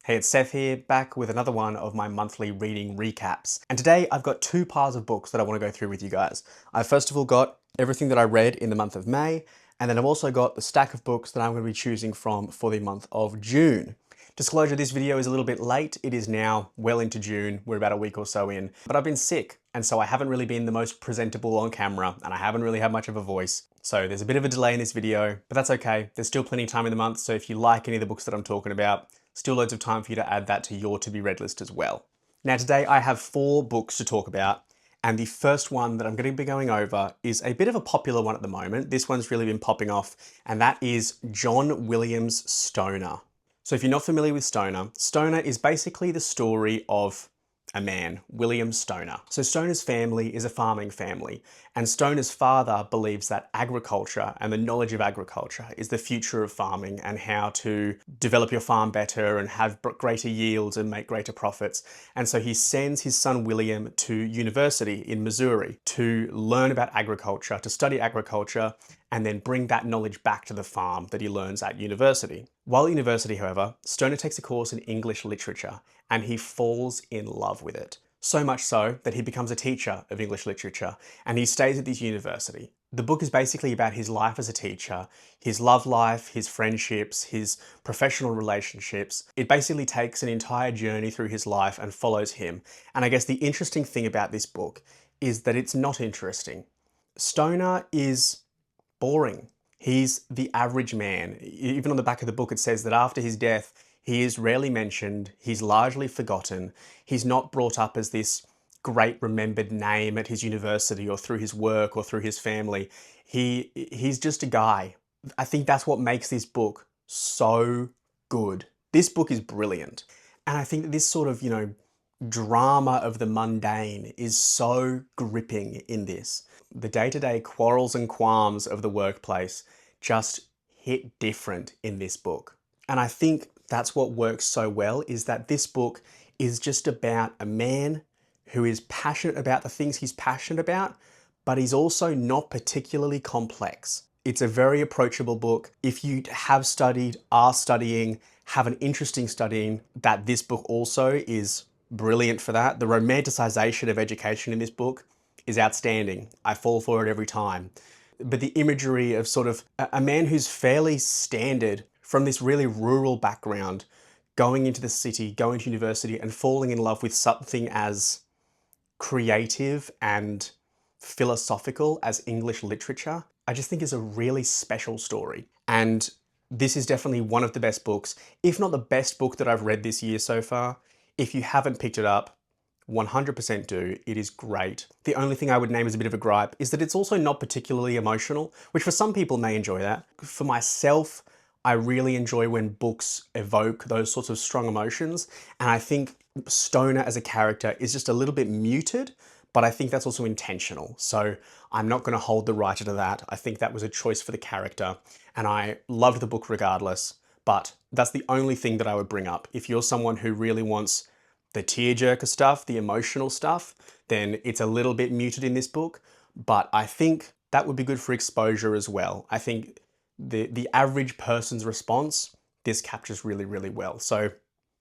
Hey, it's Seth here, back with another one of my monthly reading recaps. And today I've got two piles of books that I want to go through with you guys. I've first of all got everything that I read in the month of May, and then I've also got the stack of books that I'm going to be choosing from for the month of June. Disclosure, this video is a little bit late. It is now well into June. We're about a week or so in, but I've been sick, and so I haven't really been the most presentable on camera, and I haven't really had much of a voice. So there's a bit of a delay in this video, but that's okay. There's still plenty of time in the month, so if you like any of the books that I'm talking about, still loads of time for you to add that to your to-be-read list as well. Now today I have 4 books to talk about, and the first one that I'm going to be going over is a bit of a popular one at the moment. This one's really been popping off, and that is John Williams' Stoner. So if you're not familiar with Stoner, Stoner is basically the story of a man, William Stoner. So Stoner's family is a farming family, and Stoner's father believes that agriculture and the knowledge of agriculture is the future of farming and how to develop your farm better and have greater yields and make greater profits. And so he sends his son William to university in Missouri to learn about agriculture, to study agriculture, and then bring that knowledge back to the farm that he learns at university. While at university, however, Stoner takes a course in English literature, and he falls in love with it. So much so that he becomes a teacher of English literature, and he stays at this university. The book is basically about his life as a teacher, his love life, his friendships, his professional relationships. It basically takes an entire journey through his life and follows him. And I guess the interesting thing about this book is that it's not interesting. Stoner is boring. He's the average man. Even on the back of the book it says that after his death, he is rarely mentioned, he's largely forgotten, he's not brought up as this great remembered name at his university or through his work or through his family. He's just a guy. I think that's what makes this book so good. This book is brilliant. And I think that this sort of, drama of the mundane is so gripping in this. The day-to-day quarrels and qualms of the workplace just hit different in this book. And I think that's what works so well, is that this book is just about a man who is passionate about the things he's passionate about, but he's also not particularly complex. It's a very approachable book. If you have studied, are studying, have an interest in studying, that this book also is brilliant for that. The romanticization of education in this book is outstanding. I fall for it every time. But the imagery of sort of a man who's fairly standard from this really rural background, going into the city, going to university and falling in love with something as creative and philosophical as English literature, I just think is a really special story. And this is definitely one of the best books, if not the best book that I've read this year so far. If you haven't picked it up, 100% do. It is great. The only thing I would name as a bit of a gripe is that it's also not particularly emotional, which for some people may enjoy that. For myself, I really enjoy when books evoke those sorts of strong emotions, and I think Stoner as a character is just a little bit muted, but I think that's also intentional. So I'm not going to hold the writer to that. I think that was a choice for the character, and I loved the book regardless, but that's the only thing that I would bring up. If you're someone who really wants the tearjerker stuff, the emotional stuff, then it's a little bit muted in this book, but I think that would be good for exposure as well. I think the average person's response, this captures really, really well. So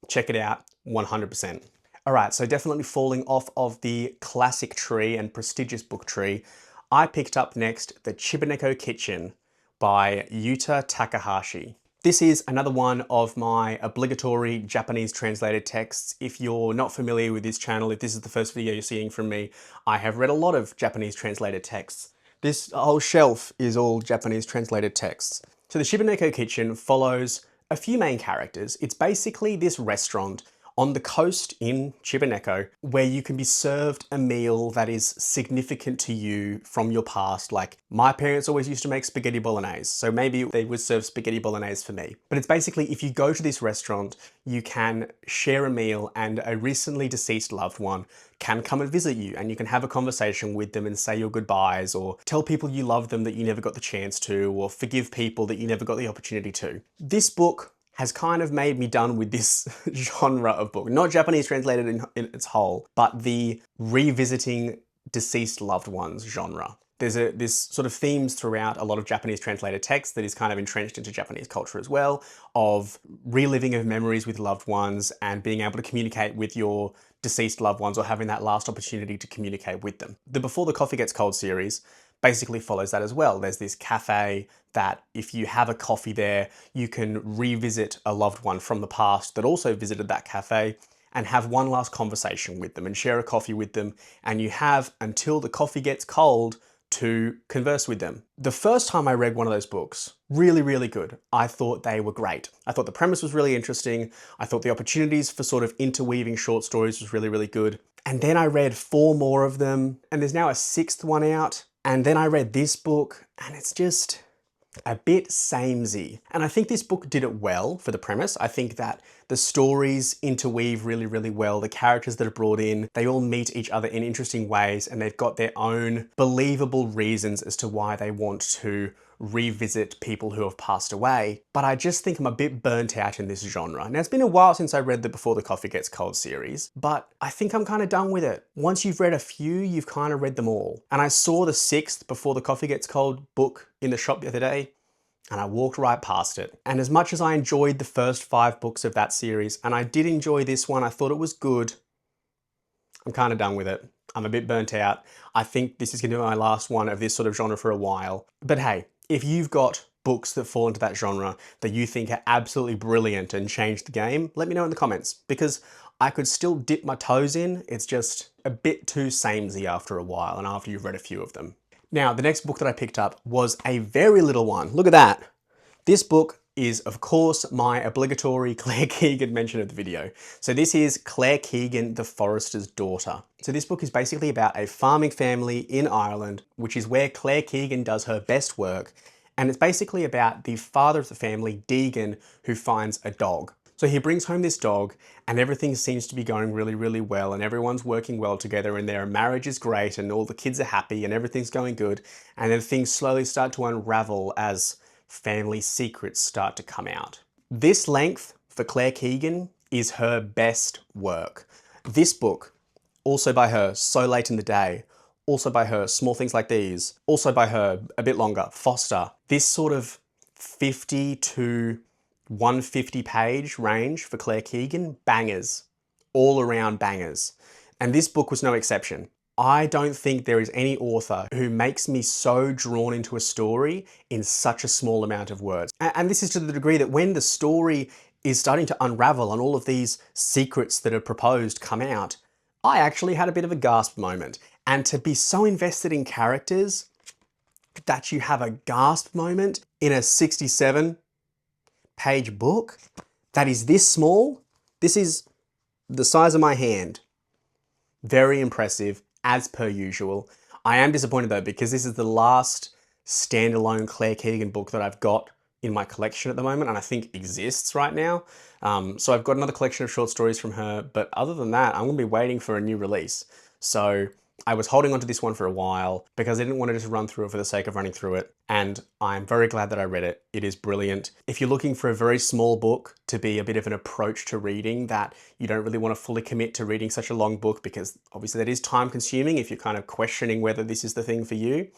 check it out, 100%. All right, so definitely falling off of the classic tree and prestigious book tree, I picked up next The Chibaneko Kitchen by Yuta Takahashi. This is another one of my obligatory Japanese translated texts. If you're not familiar with this channel, if this is the first video you're seeing from me, I have read a lot of Japanese translated texts. This whole shelf is all Japanese translated texts. So the Chibaneko Kitchen follows a few main characters. It's basically this restaurant on the coast in Chibaneko where you can be served a meal that is significant to you from your past. Like, my parents always used to make spaghetti bolognese, so maybe they would serve spaghetti bolognese for me. But it's basically, if you go to this restaurant, you can share a meal and a recently deceased loved one can come and visit you, and you can have a conversation with them and say your goodbyes, or tell people you love them that you never got the chance to, or forgive people that you never got the opportunity to. This book has kind of made me done with this genre of book. Not Japanese translated in its whole, but the revisiting deceased loved ones genre. There's sort of themes throughout a lot of Japanese translated text that is kind of entrenched into Japanese culture as well, of reliving of memories with loved ones and being able to communicate with your deceased loved ones or having that last opportunity to communicate with them. The Before the Coffee Gets Cold series basically follows that as well. There's this cafe that if you have a coffee there, you can revisit a loved one from the past that also visited that cafe and have one last conversation with them and share a coffee with them. And you have until the coffee gets cold to converse with them. The first time I read one of those books, really, really good. I thought they were great. I thought the premise was really interesting. I thought the opportunities for sort of interweaving short stories was really, really good. And then I read 4 more of them, and there's now a 6th one out. And then I read this book, and it's just a bit samey. And I think this book did it well for the premise. I think that the stories interweave really, really well. The characters that are brought in, they all meet each other in interesting ways, and they've got their own believable reasons as to why they want to revisit people who have passed away. But I just think I'm a bit burnt out in this genre. Now, it's been a while since I read the Before the Coffee Gets Cold series, but I think I'm kind of done with it. Once you've read a few, you've kind of read them all. And I saw the 6th Before the Coffee Gets Cold book in the shop the other day, and I walked right past it. And as much as I enjoyed the first 5 books of that series, and I did enjoy this one, I thought it was good, I'm kind of done with it. I'm a bit burnt out. I think this is going to be my last one of this sort of genre for a while. But hey, if you've got books that fall into that genre that you think are absolutely brilliant and change the game, let me know in the comments, because I could still dip my toes in. It's just a bit too samey after a while and after you've read a few of them. Now, the next book that I picked up was a very little one. Look at that. This book is, of course, my obligatory Claire Keegan mention of the video. So this is Claire Keegan, the Forester's Daughter. So this book is basically about a farming family in Ireland, which is where Claire Keegan does her best work. And it's basically about the father of the family, Deegan, who finds a dog. So he brings home this dog and everything seems to be going really, really well and everyone's working well together and their marriage is great and all the kids are happy and everything's going good. And then things slowly start to unravel as family secrets start to come out. This length for Claire Keegan is her best work. This book, also by her, So Late in the Day, also by her, Small Things Like These, also by her, a bit longer, Foster. This sort of 50 to 150 page range for Claire Keegan, bangers, all around bangers. And this book was no exception. I don't think there is any author who makes me so drawn into a story in such a small amount of words. And this is to the degree that when the story is starting to unravel and all of these secrets that are proposed come out, I actually had a bit of a gasp moment. And to be so invested in characters that you have a gasp moment in a 67 page book that is this small, this is the size of my hand. Very impressive, as per usual. I am disappointed though, because this is the last standalone Claire Keegan book that I've got in my collection at the moment, and I think exists right now. So I've got another collection of short stories from her, but other than that, I'm gonna be waiting for a new release. So I was holding on to this one for a while because I didn't want to just run through it for the sake of running through it. And I'm very glad that I read it. It is brilliant. If you're looking for a very small book to be a bit of an approach to reading that you don't really want to fully commit to reading such a long book, because obviously that is time consuming if you're kind of questioning whether this is the thing for you,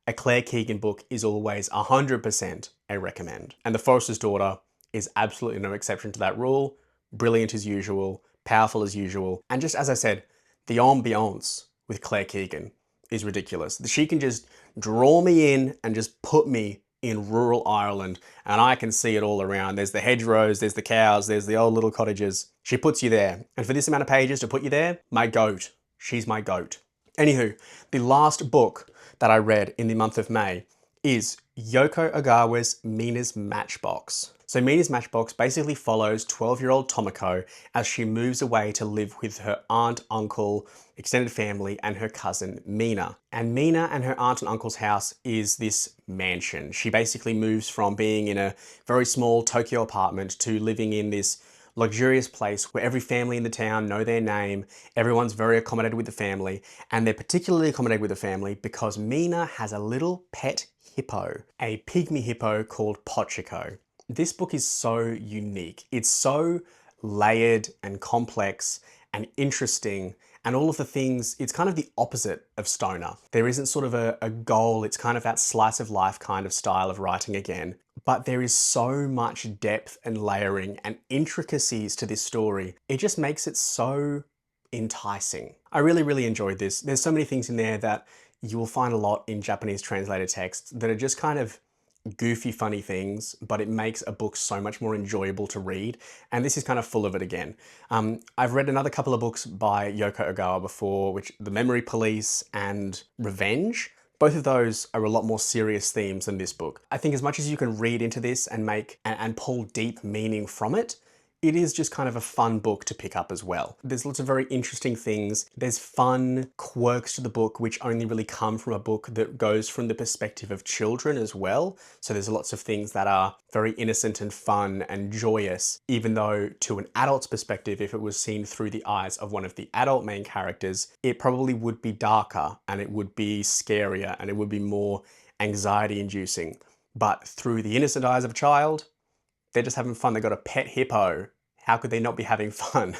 a Claire Keegan book is always 100% a recommend. And The Forester's Daughter is absolutely no exception to that rule. Brilliant as usual, powerful as usual. And just as I said, the ambiance with Claire Keegan is ridiculous. She can just draw me in and just put me in rural Ireland and I can see it all around. There's the hedgerows, there's the cows, there's the old little cottages. She puts you there. And for this amount of pages to put you there, my goat. She's my goat. Anywho, the last book that I read in the month of May is Yoko Ogawa's Mina's Matchbox. So Mina's Matchbox basically follows 12-year-old Tomoko as she moves away to live with her aunt, uncle, extended family, and her cousin Mina. And Mina and her aunt and uncle's house is this mansion. She basically moves from being in a very small Tokyo apartment to living in this luxurious place where every family in the town know their name, everyone's very accommodated with the family, and they're particularly accommodated with the family because Mina has a little pet hippo, a pygmy hippo called Pochiko. This book is so unique. It's so layered and complex and interesting and all of the things, it's kind of the opposite of stoner. There isn't sort of a goal, it's kind of that slice of life kind of style of writing again. But there is so much depth and layering and intricacies to this story. It just makes it so enticing. I really, really enjoyed this. There's so many things in there that you will find a lot in Japanese translated texts that are just kind of goofy, funny things, but it makes a book so much more enjoyable to read. And this is kind of full of it again. I've read another couple of books by Yoko Ogawa before, which The Memory Police and Revenge. Both of those are a lot more serious themes than this book. I think as much as you can read into this and make and pull deep meaning from it, it is just kind of a fun book to pick up as well. There's lots of very interesting things. There's fun quirks to the book, which only really come from a book that goes from the perspective of children as well. So there's lots of things that are very innocent and fun and joyous, even though to an adult's perspective, if it was seen through the eyes of one of the adult main characters, it probably would be darker and it would be scarier and it would be more anxiety inducing. But through the innocent eyes of a child, they're just having fun. They got a pet hippo. How could they not be having fun?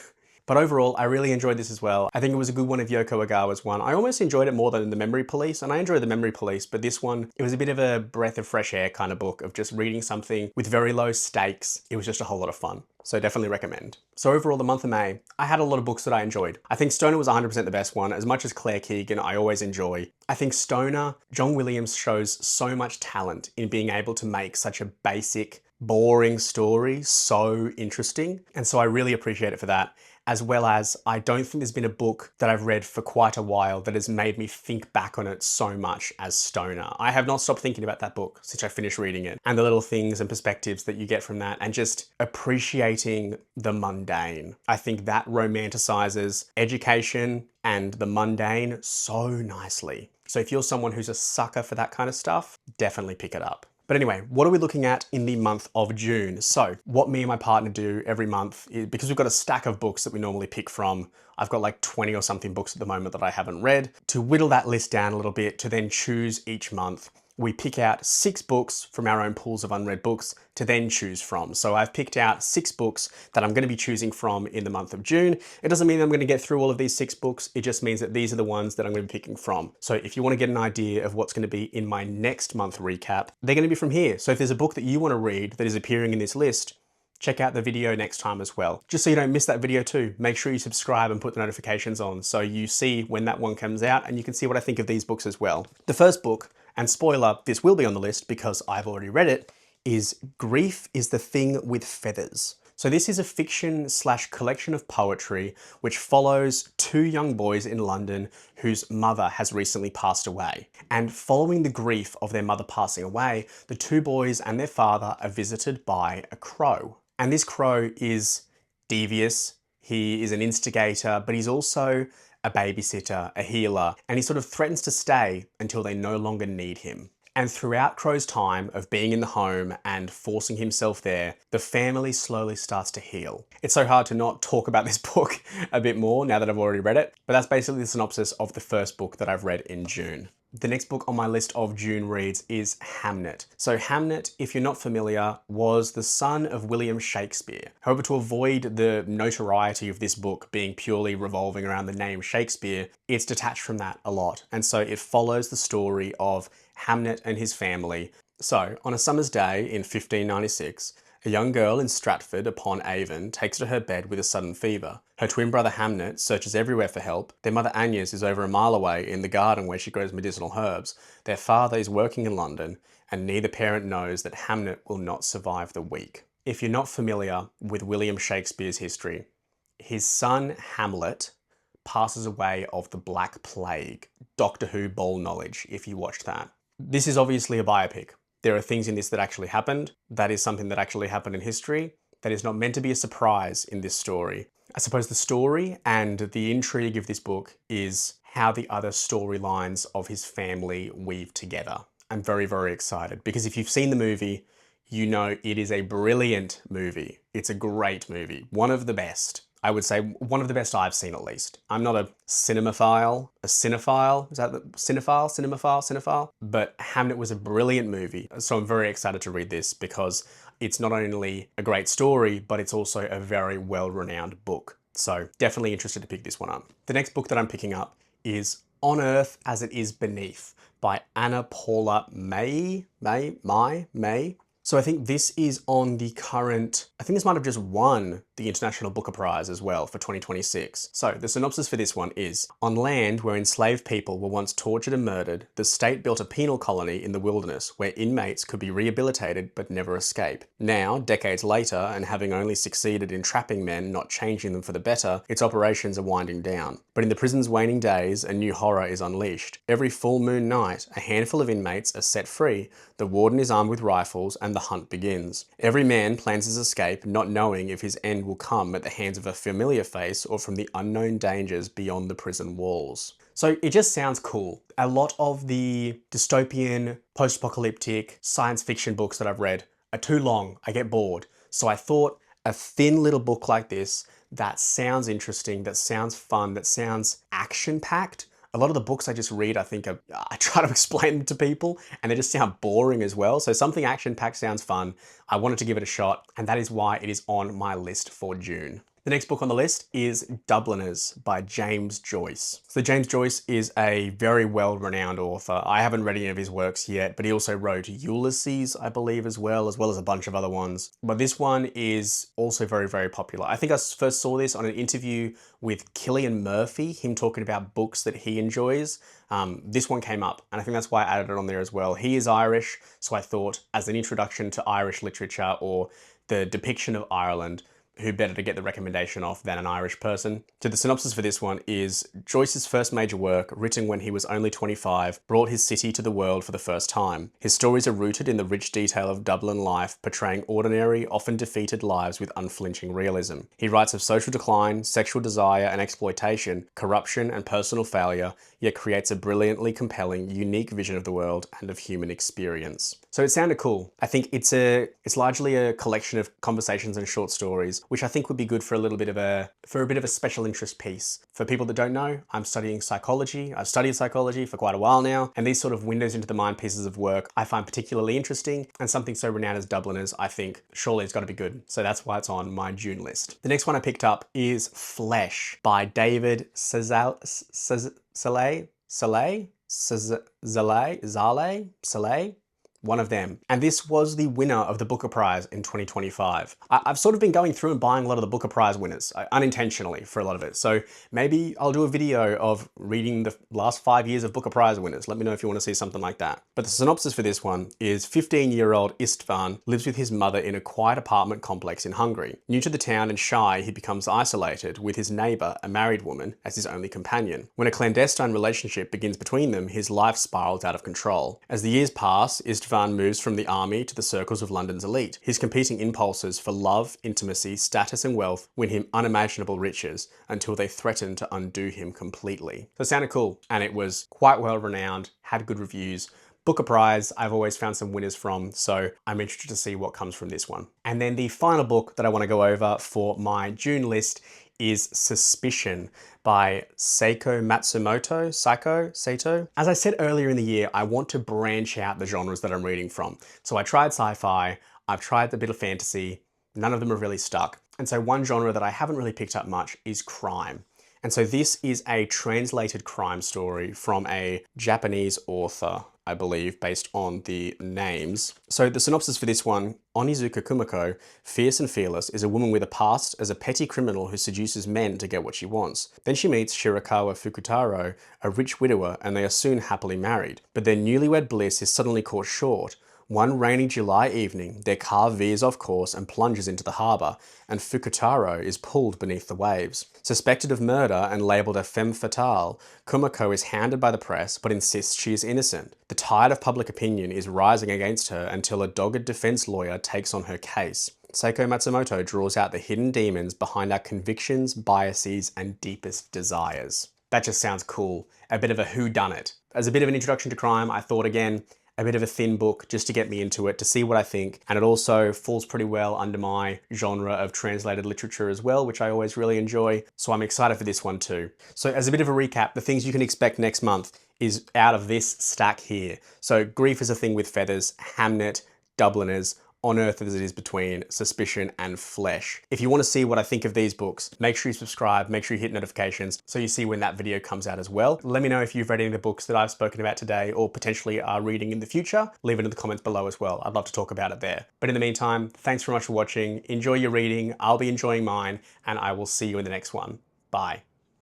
But overall, I really enjoyed this as well. I think it was a good one of Yoko Ogawa's one. I almost enjoyed it more than The Memory Police, and I enjoyed The Memory Police, but this one, it was a bit of a breath of fresh air kind of book of just reading something with very low stakes. It was just a whole lot of fun. So definitely recommend. So overall, the month of May, I had a lot of books that I enjoyed. I think Stoner was 100% the best one. As much as Claire Keegan, I always enjoy. I think Stoner, John Williams shows so much talent in being able to make such a basic, boring story so interesting. And so I really appreciate it for that. As well as, I don't think there's been a book that I've read for quite a while that has made me think back on it so much as Stoner. I have not stopped thinking about that book since I finished reading it, and the little things and perspectives that you get from that, and just appreciating the mundane. I think that romanticizes education and the mundane so nicely. So if you're someone who's a sucker for that kind of stuff, definitely pick it up. But anyway, what are we looking at in the month of June? So what me and my partner do every month is, because we've got a stack of books that we normally pick from, I've got like 20 or something books at the moment that I haven't read, to whittle that list down a little bit to then choose each month. We pick out 6 books from our own pools of unread books to then choose from. So I've picked out 6 books that I'm going to be choosing from in the month of June. It doesn't mean I'm going to get through all of these 6 books. It just means that these are the ones that I'm going to be picking from. So if you want to get an idea of what's going to be in my next month recap, they're going to be from here. So if there's a book that you want to read that is appearing in this list, check out the video next time as well. Just so you don't miss that video too, make sure you subscribe and put the notifications on so you see when that one comes out and you can see what I think of these books as well. The first book, and spoiler, this will be on the list because I've already read it, is Grief is the Thing with Feathers. So this is a fiction / collection of poetry which follows 2 young boys in London whose mother has recently passed away. And following the grief of their mother passing away, the 2 boys and their father are visited by a crow. And this crow is devious, he is an instigator, but he's also a babysitter, a healer, and he sort of threatens to stay until they no longer need him. And throughout Crow's time of being in the home and forcing himself there, the family slowly starts to heal. It's so hard to not talk about this book a bit more now that I've already read it, but that's basically the synopsis of the first book that I've read in June. The next book on my list of June reads is Hamnet. So Hamnet, if you're not familiar, was the son of William Shakespeare. However, to avoid the notoriety of this book being purely revolving around the name Shakespeare, it's detached from that a lot. And so it follows the story of Hamnet and his family. So on a summer's day in 1596, a young girl in Stratford upon Avon takes to her bed with a sudden fever. Her twin brother Hamnet searches everywhere for help. Their mother Agnes is over a mile away in the garden where she grows medicinal herbs. Their father is working in London, and neither parent knows that Hamnet will not survive the week. If you're not familiar with William Shakespeare's history, his son Hamlet passes away of the Black Plague. Doctor Who ball knowledge, if you watched that. This is obviously a biopic. There are things in this that actually happened. That is something that actually happened in history. That is not meant to be a surprise in this story. I suppose the story and the intrigue of this book is how the other storylines of his family weave together. I'm very, very excited because if you've seen the movie, you know it is a brilliant movie. It's a great movie. One of the best. I would say one of the best I've seen at least. I'm not a cinephile. Is that the cinephile? But Hamnet was a brilliant movie. So I'm very excited to read this because it's not only a great story, but it's also a very well-renowned book. So definitely interested to pick this one up. The next book that I'm picking up is On Earth as It Is Beneath by Anna Paula May. So I think this is on the current, I think this might have just won the International Booker Prize as well for 2026. So the synopsis for this one is, on land where enslaved people were once tortured and murdered, the state built a penal colony in the wilderness where inmates could be rehabilitated but never escape. Now, decades later, and having only succeeded in trapping men, not changing them for the better, its operations are winding down. But in the prison's waning days, a new horror is unleashed. Every full moon night, a handful of inmates are set free, the warden is armed with rifles, and the hunt begins. Every man plans his escape, not knowing if his end will come at the hands of a familiar face or from the unknown dangers beyond the prison walls. So it just sounds cool. A lot of the dystopian, post-apocalyptic science fiction books that I've read are too long. I get bored. So I thought a thin little book like this that sounds interesting, that sounds fun, that sounds action-packed. A lot of the books I just read, I think I try to explain them to people and they just sound boring as well. So something action-packed sounds fun. I wanted to give it a shot, and that is why it is on my list for June. The next book on the list is Dubliners by James Joyce. So James Joyce is a very well-renowned author. I haven't read any of his works yet, but he also wrote Ulysses, I believe, as well as a bunch of other ones. But this one is also very, very popular. I think I first saw this on an interview with Cillian Murphy, him talking about books that he enjoys. This one came up, and I think that's why I added it on there as well. He is Irish, so I thought as an introduction to Irish literature or the depiction of Ireland, who better to get the recommendation off than an Irish person. So the synopsis for this one is, Joyce's first major work, written when he was only 25, brought his city to the world for the first time. His stories are rooted in the rich detail of Dublin life, portraying ordinary, often defeated lives with unflinching realism. He writes of social decline, sexual desire and exploitation, corruption and personal failure, yet creates a brilliantly compelling, unique vision of the world and of human experience. So it sounded cool. I think it's largely a collection of conversations and short stories, which I think would be good for a bit of a special interest piece. For people that don't know, I'm studying psychology. I've studied psychology for quite a while now, and these sort of windows into the mind pieces of work I find particularly interesting, and something so renowned as Dubliners, I think surely it's got to be good. So that's why it's on my June list. The next one I picked up is Flesh by David Saleh, one of them. And this was the winner of the Booker Prize in 2025. I've sort of been going through and buying a lot of the Booker Prize winners, unintentionally for a lot of it. So maybe I'll do a video of reading the last 5 years of Booker Prize winners. Let me know if you want to see something like that. But the synopsis for this one is 15-year-old Istvan lives with his mother in a quiet apartment complex in Hungary. New to the town and shy, he becomes isolated with his neighbor, a married woman, as his only companion. When a clandestine relationship begins between them, his life spirals out of control. As the years pass, Istvan moves from the army to the circles of London's elite. His competing impulses for love, intimacy, status and wealth win him unimaginable riches until they threaten to undo him completely. So it sounded cool, and it was quite well renowned, had good reviews. Booker Prize, I've always found some winners from, so I'm interested to see what comes from this one. And then the final book that I want to go over for my June list is Suspicion by Seiko Matsumoto, Saito. As I said earlier in the year, I want to branch out the genres that I'm reading from. So I tried sci-fi, I've tried a bit of fantasy, none of them have really stuck. And so one genre that I haven't really picked up much is crime. And so this is a translated crime story from a Japanese author, I believe, based on the names. So the synopsis for this one, Onizuka Kumiko, fierce and fearless, is a woman with a past as a petty criminal who seduces men to get what she wants. Then she meets Shirakawa Fukutaro, a rich widower, and they are soon happily married. But their newlywed bliss is suddenly cut short. One rainy July evening, their car veers off course and plunges into the harbour, and Fukutaro is pulled beneath the waves. Suspected of murder and labelled a femme fatale, Kumiko is hounded by the press but insists she is innocent. The tide of public opinion is rising against her until a dogged defence lawyer takes on her case. Seiko Matsumoto draws out the hidden demons behind our convictions, biases, and deepest desires. That just sounds cool. A bit of a whodunit. As a bit of an introduction to crime, I thought again, a bit of a thin book just to get me into it, to see what I think. And it also falls pretty well under my genre of translated literature as well, which I always really enjoy. So I'm excited for this one too. So as a bit of a recap, the things you can expect next month is out of this stack here. So Grief is a Thing with Feathers, Hamnet, Dubliners, on earth as it is between Suspicion and Flesh. If you want to see what I think of these books, make sure you subscribe, make sure you hit notifications so you see when that video comes out as well. Let me know if you've read any of the books that I've spoken about today or potentially are reading in the future. Leave it in the comments below as well. I'd love to talk about it there. But in the meantime, thanks very much for watching. Enjoy your reading. I'll be enjoying mine, and I will see you in the next one. Bye.